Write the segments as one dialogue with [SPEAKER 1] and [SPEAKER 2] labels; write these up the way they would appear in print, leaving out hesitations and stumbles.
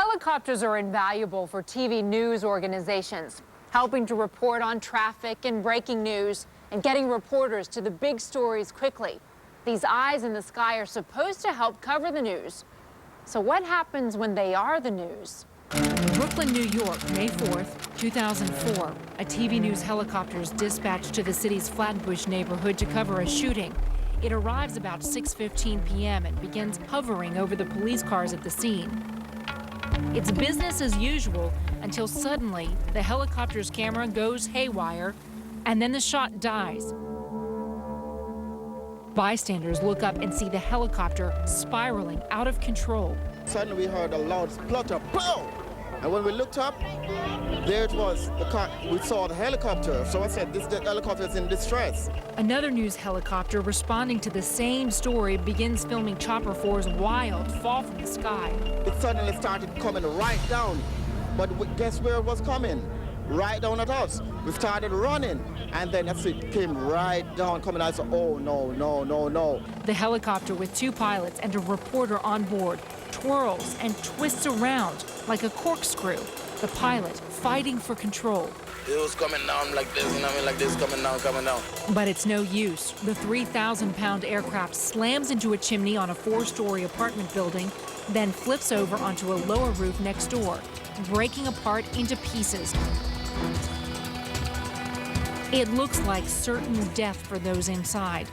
[SPEAKER 1] Helicopters are invaluable for TV news organizations, helping to report on traffic and breaking news and getting reporters to the big stories quickly. These eyes in the sky are supposed to help cover the news. So what happens when they are the news? Brooklyn, New York, May 4th, 2004. A TV news helicopter is dispatched to the city's Flatbush neighborhood to cover a shooting. It arrives about 6:15 p.m. and begins hovering over the police cars at the scene. It's business as usual until suddenly the helicopter's camera goes haywire and then the shot dies. Bystanders look up and see the helicopter spiraling out of control.
[SPEAKER 2] Suddenly we heard a loud splutter, boom! And when we looked up, there it was, the car, we saw the helicopter. So I said, the helicopter is in distress.
[SPEAKER 1] Another news helicopter responding to the same story begins filming Chopper 4's wild fall from the sky.
[SPEAKER 2] It suddenly started coming right down, but guess where it was coming? Right down at us. We started running, and then it came right down, coming out. So, oh, no, no, no, no.
[SPEAKER 1] The helicopter with two pilots and a reporter on board twirls and twists around like a corkscrew, the pilot fighting for control.
[SPEAKER 3] It was coming down like this, you know what I mean, like this, coming down, coming down.
[SPEAKER 1] But it's no use. The 3,000-pound aircraft slams into a chimney on a 4-story apartment building, then flips over onto a lower roof next door, breaking apart into pieces. It looks like certain death for those inside.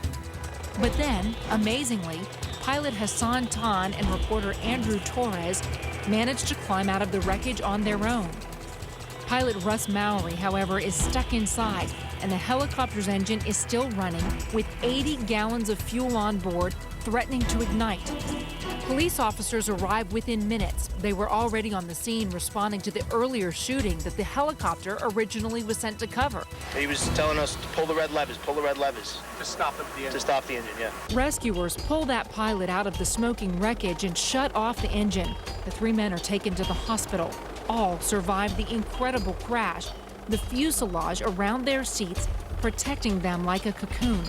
[SPEAKER 1] But then, amazingly, pilot Hassan Tan and reporter Andrew Torres managed to climb out of the wreckage on their own. Pilot Russ Mowry, however, is stuck inside, and the helicopter's engine is still running with 80 gallons of fuel on board, threatening to ignite. Police officers arrived within minutes. They were already on the scene responding to the earlier shooting that the helicopter originally was sent to cover.
[SPEAKER 3] He was telling us to pull the red levers, pull the red levers.
[SPEAKER 4] To stop the engine.
[SPEAKER 3] To stop the engine, yeah.
[SPEAKER 1] Rescuers pull that pilot out of the smoking wreckage and shut off the engine. The 3 men are taken to the hospital. All survived the incredible crash, the fuselage around their seats protecting them like a cocoon.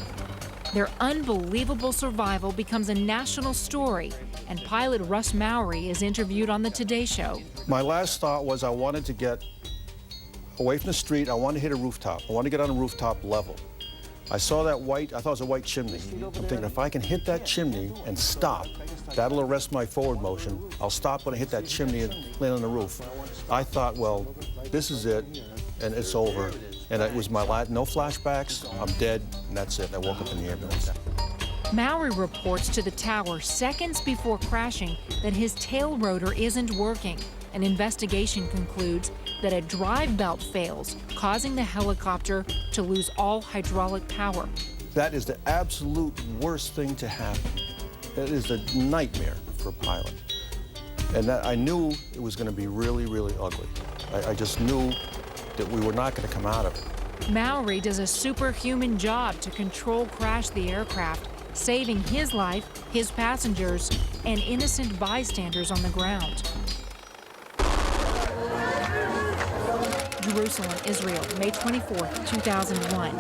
[SPEAKER 1] Their unbelievable survival becomes a national story, and pilot Russ Mowry is interviewed on the Today Show.
[SPEAKER 5] My last thought was I wanted to get away from the street. I wanted to hit a rooftop. I wanted to get on a rooftop level. I saw that white, I thought it was a white chimney. I'm thinking if I can hit that chimney and stop, that'll arrest my forward motion. I'll stop when I hit that chimney and land on the roof. I thought, well, this is it, and it's over. And it was my last, no flashbacks, I'm dead, and that's it. I woke up in the ambulance.
[SPEAKER 1] Mowry reports to the tower seconds before crashing that his tail rotor isn't working. An investigation concludes that a drive belt fails, causing the helicopter to lose all hydraulic power.
[SPEAKER 5] That is the absolute worst thing to happen. It is a nightmare for a pilot. And that I knew it was going to be really, really ugly. I just knew that we were not going to come out of it.
[SPEAKER 1] Mowry does a superhuman job to control crash the aircraft, saving his life, his passengers, and innocent bystanders on the ground. Jerusalem, Israel, May 24, 2001.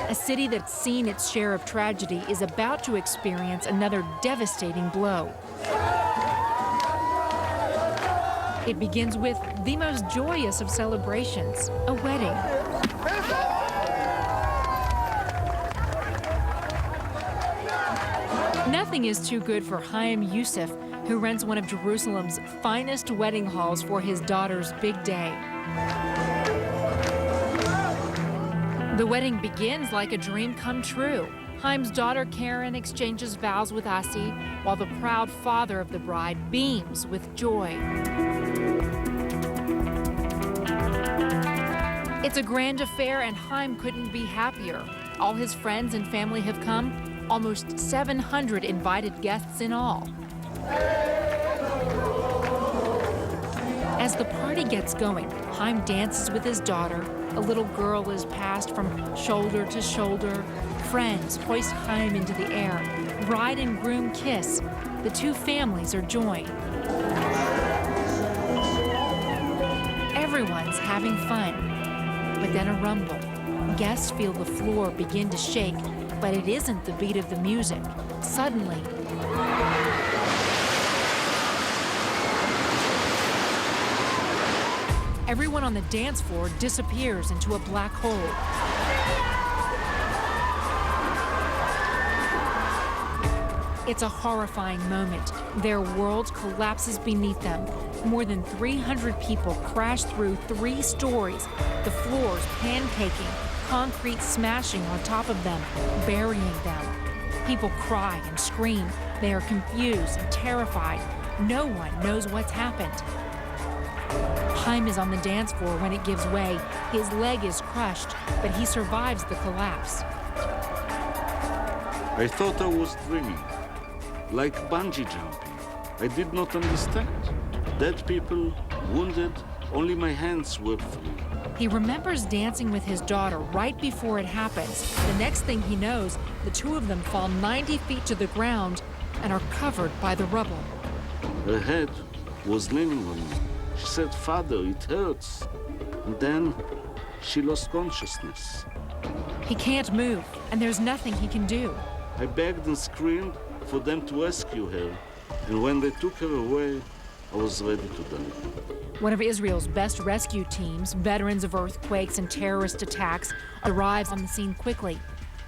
[SPEAKER 1] A city that's seen its share of tragedy is about to experience another devastating blow. It begins with the most joyous of celebrations, a wedding. Nothing is too good for Chaim Youssef, who rents one of Jerusalem's finest wedding halls for his daughter's big day. The wedding begins like a dream come true. Chaim's daughter Karen exchanges vows with Asi, while the proud father of the bride beams with joy. It's a grand affair, and Chaim couldn't be happier. All his friends and family have come, almost 700 invited guests in all. As the party gets going, Chaim dances with his daughter. A little girl is passed from shoulder to shoulder. Friends hoist Chaim into the air. Bride and groom kiss. The two families are joined. Everyone's having fun. But then a rumble. Guests feel the floor begin to shake, but it isn't the beat of the music. Suddenly, Everyone on the dance floor disappears into a black hole. It's a horrifying moment. Their world collapses beneath them. More than 300 people crash through 3 stories, the floors pancaking, concrete smashing on top of them, burying them. People cry and scream. They are confused and terrified. No one knows what's happened. Haim is on the dance floor when it gives way. His leg is crushed, but he survives the collapse.
[SPEAKER 4] I thought I was dreaming, like bungee jumping. I did not understand. Dead people, wounded, only my hands were free.
[SPEAKER 1] He remembers dancing with his daughter right before it happens. The next thing he knows, the two of them fall 90 feet to the ground and are covered by the rubble.
[SPEAKER 4] Her head was leaning on me. She said, "Father, it hurts." And then she lost consciousness.
[SPEAKER 1] He can't move, and there's nothing he can do.
[SPEAKER 4] I begged and screamed for them to rescue her. And when they took her away, I was ready to die.
[SPEAKER 1] One of Israel's best rescue teams, veterans of earthquakes and terrorist attacks, arrives on the scene quickly.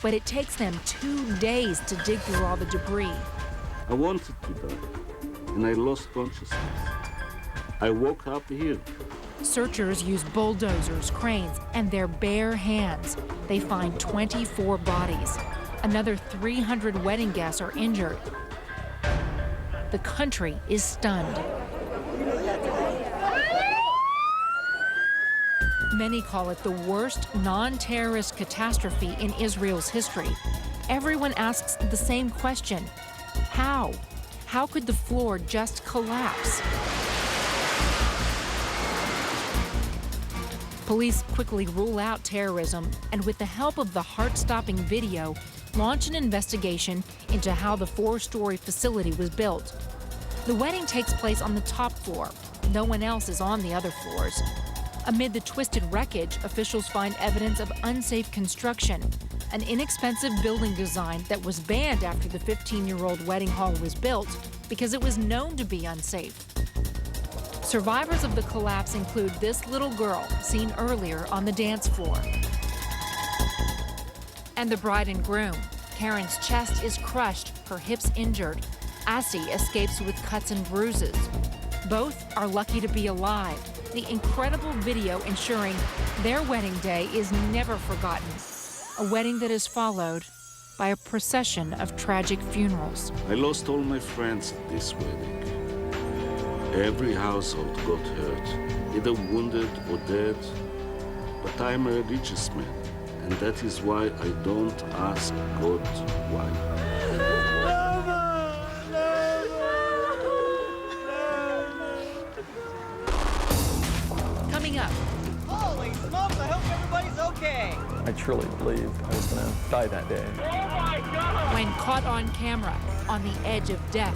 [SPEAKER 1] But it takes them 2 days to dig through all the debris.
[SPEAKER 4] I wanted to die, and I lost consciousness. I woke up here.
[SPEAKER 1] Searchers use bulldozers, cranes, and their bare hands. They find 24 bodies. Another 300 wedding guests are injured. The country is stunned. Many call it the worst non-terrorist catastrophe in Israel's history. Everyone asks the same question: how? How could the floor just collapse? Police quickly rule out terrorism, and with the help of the heart-stopping video, launch an investigation into how the 4-story facility was built. The wedding takes place on the top floor. No one else is on the other floors. Amid the twisted wreckage, officials find evidence of unsafe construction, an inexpensive building design that was banned after the 15-year-old wedding hall was built because it was known to be unsafe. Survivors of the collapse include this little girl seen earlier on the dance floor. And the bride and groom. Karen's chest is crushed, her hips injured. Asi escapes with cuts and bruises. Both are lucky to be alive. The incredible video ensuring their wedding day is never forgotten. A wedding that is followed by a procession of tragic funerals.
[SPEAKER 4] I lost all my friends at this wedding. Every household got hurt, either wounded or dead. But I'm a religious man, and that is why I don't ask God why.
[SPEAKER 1] Coming up.
[SPEAKER 6] Holy smokes, I hope everybody's okay.
[SPEAKER 7] I truly believed I was going to die that day.
[SPEAKER 1] When caught on camera, on the edge of death,